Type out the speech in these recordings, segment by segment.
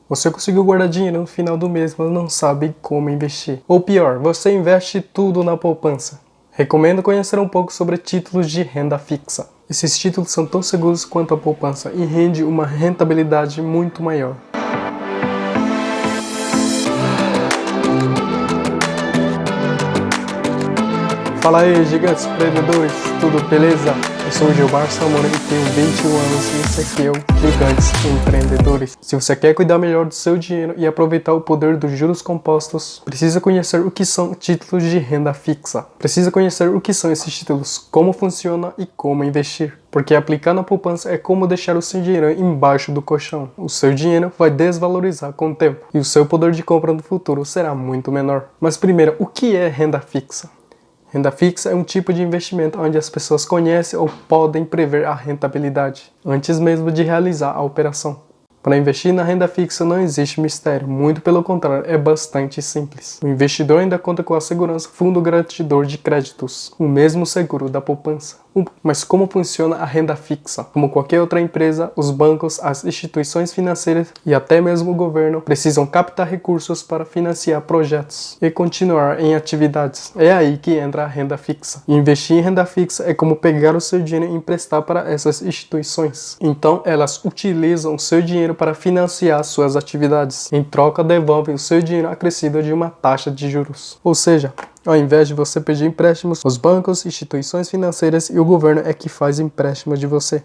Você conseguiu guardar dinheiro no final do mês, mas não sabe como investir. Ou pior, você investe tudo na poupança. Recomendo conhecer um pouco sobre títulos de renda fixa. Esses títulos são tão seguros quanto a poupança e rende uma rentabilidade muito maior. Fala aí, gigantes empreendedores, tudo beleza? Eu sou o Gilmar Salmona e tenho 21 anos e esse aqui é o Gigantes Empreendedores. Se você quer cuidar melhor do seu dinheiro e aproveitar o poder dos juros compostos, precisa conhecer o que são títulos de renda fixa. Precisa conhecer o que são esses títulos, como funciona e como investir. Porque aplicar na poupança é como deixar o seu dinheiro embaixo do colchão. O seu dinheiro vai desvalorizar com o tempo e o seu poder de compra no futuro será muito menor. Mas primeiro, o que é renda fixa? Renda fixa é um tipo de investimento onde as pessoas conhecem ou podem prever a rentabilidade, antes mesmo de realizar a operação. Para investir na renda fixa não existe mistério, muito pelo contrário, é bastante simples. O investidor ainda conta com a segurança Fundo Garantidor de Créditos, o mesmo seguro da poupança. Mas como funciona a renda fixa? Como qualquer outra empresa, os bancos, as instituições financeiras e até mesmo o governo precisam captar recursos para financiar projetos e continuar em atividades. É aí que entra a renda fixa. E investir em renda fixa é como pegar o seu dinheiro e emprestar para essas instituições. Então, elas utilizam o seu dinheiro para financiar suas atividades. Em troca, devolvem o seu dinheiro acrescido de uma taxa de juros. Ou seja, ao invés de você pedir empréstimos, os bancos, instituições financeiras e o governo é que faz empréstimo de você.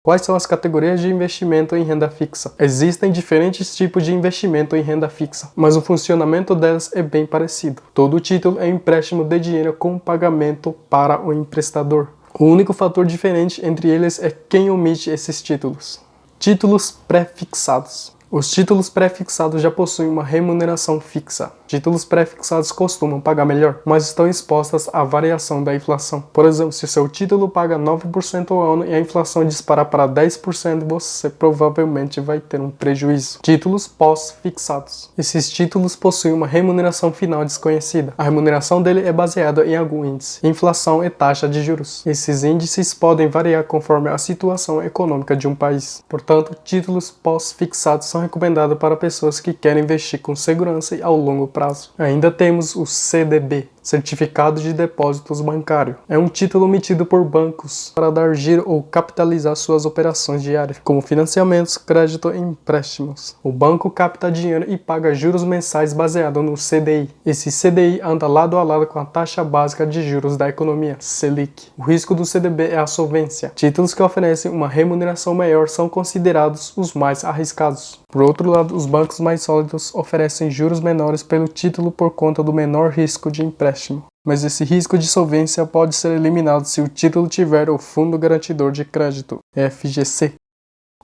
Quais são as categorias de investimento em renda fixa? Existem diferentes tipos de investimento em renda fixa, mas o funcionamento delas é bem parecido. Todo título é um empréstimo de dinheiro com pagamento para o emprestador. O único fator diferente entre eles é quem emite esses títulos. Títulos pré-fixados. Os títulos pré-fixados já possuem uma remuneração fixa. Títulos pré-fixados costumam pagar melhor, mas estão expostas à variação da inflação. Por exemplo, se seu título paga 9% ao ano e a inflação disparar para 10%, você provavelmente vai ter um prejuízo. Títulos pós-fixados. Esses títulos possuem uma remuneração final desconhecida. A remuneração dele é baseada em algum índice, inflação e taxa de juros. Esses índices podem variar conforme a situação econômica de um país. Portanto, títulos pós-fixados são recomendados para pessoas que querem investir com segurança e ao longo prazo. Ainda temos o CDB, Certificado de Depósitos Bancário. É um título emitido por bancos para dar giro ou capitalizar suas operações diárias, como financiamentos, crédito e empréstimos. O banco capta dinheiro e paga juros mensais baseado no CDI. Esse CDI anda lado a lado com a taxa básica de juros da economia, Selic. O risco do CDB é a solvência. Títulos que oferecem uma remuneração maior são considerados os mais arriscados. Por outro lado, os bancos mais sólidos oferecem juros menores pelo título por conta do menor risco de empréstimo. Mas esse risco de solvência pode ser eliminado se o título tiver o Fundo Garantidor de Crédito, FGC.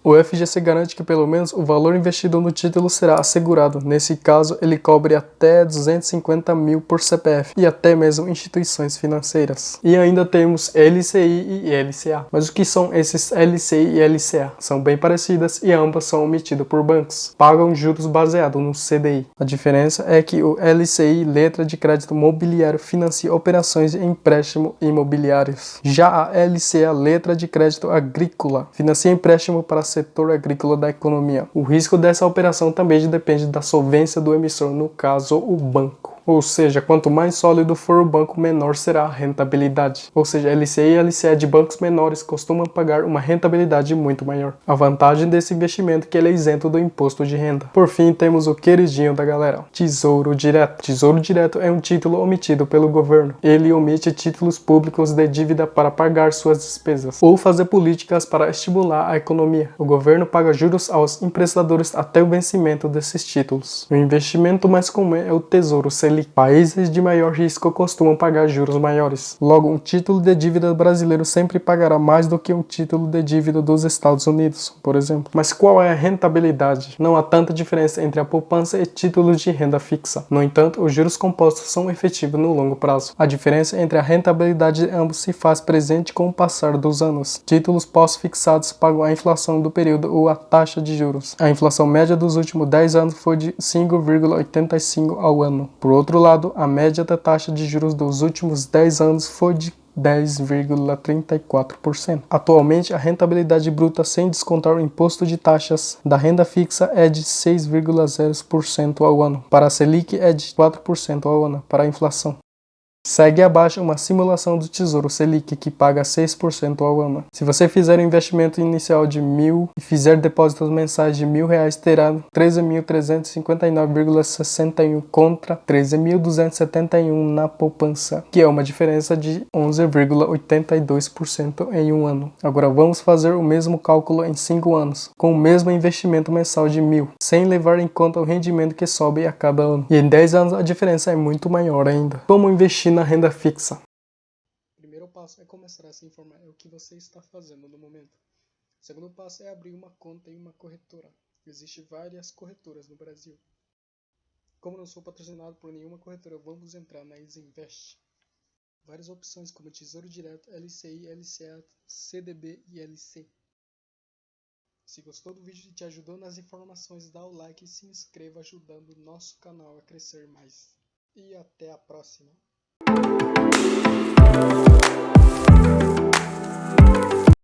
O FGC garante que pelo menos o valor investido no título será assegurado. Nesse caso, ele cobre até 250 mil por CPF e até mesmo instituições financeiras. E ainda temos LCI e LCA. Mas o que são esses LCI e LCA? São bem parecidas e ambas são emitidas por bancos. Pagam juros baseados no CDI. A diferença é que o LCI, letra de crédito mobiliário, financia operações de empréstimo imobiliários. Já a LCA, letra de crédito agrícola, financia empréstimo para setor agrícola da economia. O risco dessa operação também depende da solvência do emissor, no caso, o banco. Ou seja, quanto mais sólido for o banco, menor será a rentabilidade. Ou seja, LCI e LCA de bancos menores costumam pagar uma rentabilidade muito maior. A vantagem desse investimento é que ele é isento do imposto de renda. Por fim, temos o queridinho da galera, Tesouro Direto. Tesouro Direto é um título emitido pelo governo. Ele emite títulos públicos de dívida para pagar suas despesas ou fazer políticas para estimular a economia. O governo paga juros aos emprestadores até o vencimento desses títulos. O investimento mais comum é o Tesouro Selic. Países de maior risco costumam pagar juros maiores. Logo, um título de dívida brasileiro sempre pagará mais do que um título de dívida dos Estados Unidos, por exemplo. Mas qual é a rentabilidade? Não há tanta diferença entre a poupança e títulos de renda fixa. No entanto, os juros compostos são efetivos no longo prazo. A diferença entre a rentabilidade de ambos se faz presente com o passar dos anos. Títulos pós-fixados pagam a inflação do período ou a taxa de juros. A inflação média dos últimos 10 anos foi de 5,85% ao ano. Por outro lado, a média da taxa de juros dos últimos 10 anos foi de 10,34%. Atualmente, a rentabilidade bruta sem descontar o imposto de taxas da renda fixa é de 6,0% ao ano. Para a Selic é de 4% ao ano para a inflação. Segue abaixo uma simulação do Tesouro Selic, que paga 6% ao ano. Se você fizer um investimento inicial de R$1.000 e fizer depósitos mensais de R$1.000, terá 13.359,61 contra 13.271 na poupança, que é uma diferença de 11,82% em um ano. Agora vamos fazer o mesmo cálculo em 5 anos, com o mesmo investimento mensal de R$1.000, sem levar em conta o rendimento que sobe a cada ano. E em 10 anos a diferença é muito maior ainda. Como investir na renda fixa? O primeiro passo é começar a se informar o que você está fazendo no momento. O segundo passo é abrir uma conta em uma corretora. Existem várias corretoras no Brasil. Como não sou patrocinado por nenhuma corretora, vamos entrar na Isinvest. Várias opções como Tesouro Direto, LCI, LCA, CDB e LC. Se gostou do vídeo e te ajudou nas informações, dá o like e se inscreva ajudando o nosso canal a crescer mais. E até a próxima!